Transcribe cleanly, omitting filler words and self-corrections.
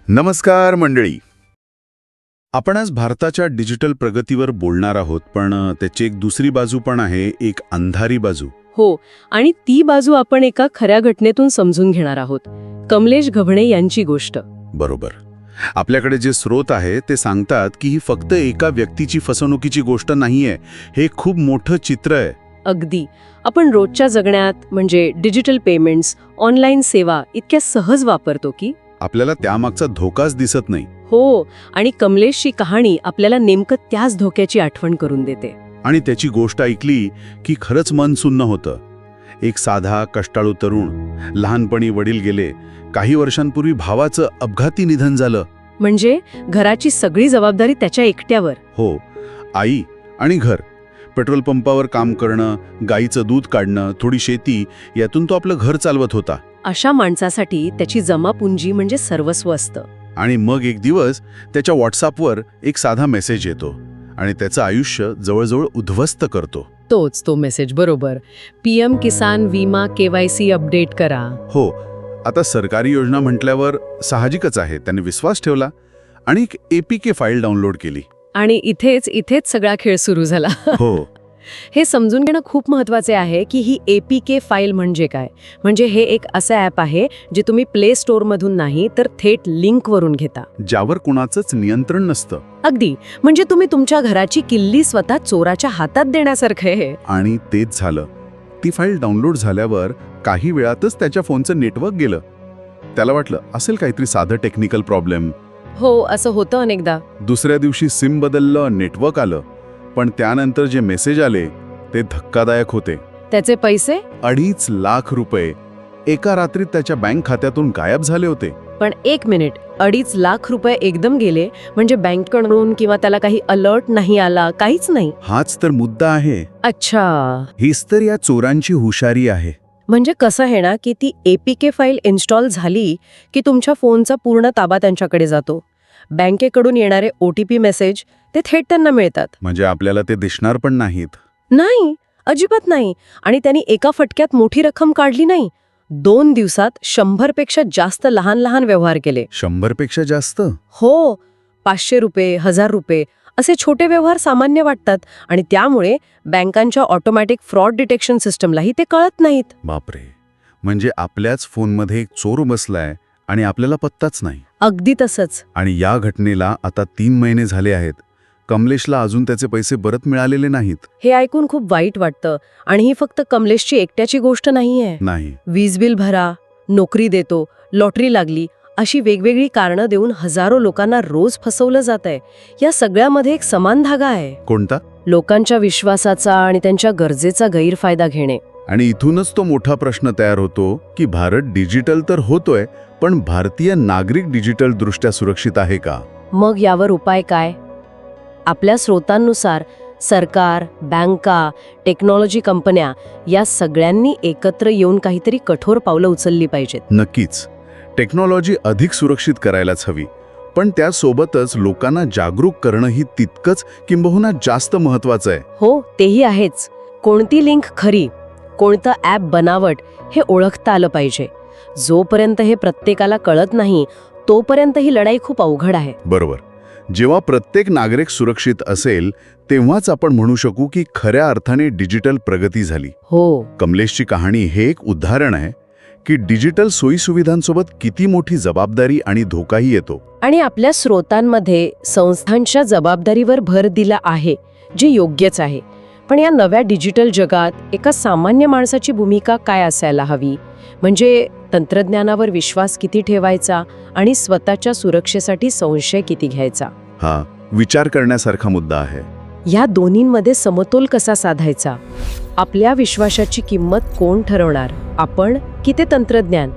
नमस्कार मंडळी. आपण आज भारताच्या डिजिटल प्रगतीवर बोलणार आहोत, पण त्याची एक दुसरी बाजू पण आहे, एक अंधारी बाजू. हो, आणि ती बाजू आपण एका खऱ्या घटनेतून समजून घेणार आहोत. कमलेश गव्हणे यांची गोष्ट. बरोबर. आपल्याकडे जे स्रोत आहे ते सांगतात की ही फक्त एका व्यक्तीची फसवणुकीची गोष्ट नाहीये, हे खूप मोठं चित्र आहे. अगदी. आपण रोजच्या जगण्यात म्हणजे डिजिटल पेमेंट्स, ऑनलाईन सेवा इतक्या सहज वापरतो की आपल्याला त्यामागचा धोकाच दिसत नाही. हो, आणि कमलेशची कहाणी आपल्याला नेमकं त्याच धोक्याची आठवण करून देते. आणि त्याची गोष्ट ऐकली की खरंच मन सुन्न होतं. एक साधा कष्टाळू तरुण, लहानपणी वडील गेले, काही वर्षांपूर्वी भावाचं अपघाती निधन झालं. म्हणजे घराची सगळी जबाबदारी त्याच्या एकट्यावर. हो, आई आणि घर. पेट्रोल पंपावर काम करणं, गाईचं दूध काढणं, थोडी शेती, यातून तो आपलं घर चालवत होता. अशा माणसासाठी त्याची जमापुंजी म्हणजे सर्वस्व असतं. आणि मग एक दिवस त्याच्या व्हॉट्सअपवर एक साधा मेसेज येतो आणि त्याचं आयुष्य जवळजवळ उद्ध्वस्त करतो. तोच तो मेसेज, बरोबर. PM किसान विमा KYC अपडेट करा. हो, आता सरकारी योजना म्हटल्यावर साहजिकच आहे, त्याने विश्वास ठेवला आणि एक APK फाईल डाउनलोड केली. आणि इथेच सगळा खेळ सुरू झाला. हो. हे समजून घेणं खूप महत्वाचे आहे की ही APK फाईल म्हणजे काय. म्हणजे हे एक असं ॲप आहे जे तुम्ही प्ले स्टोअरमधून नाही तर थेट लिंकवरून घेता, ज्यावर कुणाचंच नियंत्रण नसतं. अगदी. म्हणजे तुम्ही तुमच्या घराची किल्ली स्वतः चोराच्या हातात देण्यासारखं आहे. आणि तेच झालं. ती फाईल डाउनलोड झाल्यावर काही वेळातच त्याच्या फोनचं नेटवर्क गेलं. त्याला वाटलं असेल काहीतरी साधं टेक्निकल प्रॉब्लेम. हो, असं होतं अनेकदा. दुसऱ्या दिवशी सिम बदललं, नेटवर्क आलं. पण त्यानंतर जे मेसेज आले ते धक्कादायक होते. त्याचे पैसे 2.5 लाख रुपये एका रात्रीत त्याच्या बँक खात्यातून गायब झाले होते. पण 1 मिनिट, 2.5 लाख रुपये एकदम गेले म्हणजे बँककडून किंवा त्याला काही अलर्ट नाही आला, काहीच नाही? हाच तर मुद्दा आहे. अच्छा. हीच तर या चोरांची हुशारी आहे. म्हणजे कसं आहे ना की ती APK फाईल इन्स्टॉल झाली की तुमच्या फोनचा पूर्ण ताबा त्यांच्याकडे जातो. बँकेकडून येणारे OTP मेसेज ते थेट त्यांना मिळतात. म्हणजे आपल्याला ते दिसणार पण नाहीत. नाही, अजिबात नाही. आणि त्यांनी एका फटक्यात मोठी रक्कम काढली नाही, 2 दिवसात 100 पेक्षा जास्त लहान लहान व्यवहार केले. 100 पेक्षा जास्त? हो, 500 रुपये, 1000 रुपये असे छोटे व्यवहार सामान्य वाटतात आणि त्यामुळे बँकांच्या ऑटोमॅटिक फ्रॉड डिटेक्शन सिस्टमलाही ते कळत नाहीत. बापरे. म्हणजे आपल्याच फोनमध्ये एक चोर बसलाय आणि आपल्याला पत्ताच नाही. अगदी तसंच. आणि या घटनेला आता 3 महिने झाले आहेत. कमलेशला अजून त्याचे पैसे परत मिळालेले नाहीत. हे ऐकून खूप वाईट वाटतं. आणि ही फक्त कमलेशची एकट्याची गोष्ट नाहीये. नाही. वीज बिल भरा, नोकरी देतो, लॉटरी लागली, अशी वेगवेगळी कारणं देऊन हजारो लोकांना रोज फसवलं जातंय. या सगळ्यामध्ये एक समान धागा आहे. कोणता? लोकांच्या विश्वासाचा आणि त्यांच्या गरजेचा गैरफायदा घेणे. आणि इथूनच तो मोठा प्रश्न तयार होतो की भारत डिजिटल तर होतोय, पण भारतीय नागरिक डिजिटल दृष्ट्या सुरक्षित आहे का? मग यावर उपाय काय? आपल्या स्रोतांनुसार सरकार, बँका, टेक्नॉलॉजी कंपन्या या सगळ्यांनी एकत्र येऊन काहीतरी कठोर पावलं उचलली पाहिजेत. नक्कीच. टेक्नॉलॉजी अधिक सुरक्षित करायलाच हवी, पण त्यासोबतच लोकांना जागरूक करणंही तितकंच किंबहुना जास्त महत्वाचं आहे. हो, तेही आहेच. कोणती लिंक खरी, कोणतं ॲप बनावट हे ओळखता आलं पाहिजे. जोपर्यंत हे प्रत्येकाला कळत नाही तोपर्यंत ही लढाई खूप अवघड आहे. बरोबर. जेव्हा प्रत्येक नागरिक सुरक्षित असेल तेव्हाच आपण म्हणू शकू की खऱ्या अर्थाने डिजिटल प्रगती झाली. हो. कमलेशची कहाणी हे एक उदाहरण आहे की डिजिटल सोयीसुविधांसोबत किती मोठी जबाबदारी आणि धोकाही येतो. आणि आपल्या स्रोतांमध्ये संस्थांच्या जबाबदारीवर भर दिला आहे, जे योग्यच आहे. पण या नव्या डिजिटल जगात एका सामान्य माणसाची भूमिका काय असायला हवी? म्हणजे तंत्रज्ञानावर विश्वास किती ठेवायचा आणि स्वतःच्या सुरक्षेसाठी संशय किती घ्यायचा? हा विचार करण्यासारखा मुद्दा आहे. या दोन्हींमध्ये समतोल कसा साधायचा? आपल्या विश्वासाची किंमत कोण ठरवणार, आपण की ते तंत्रज्ञान?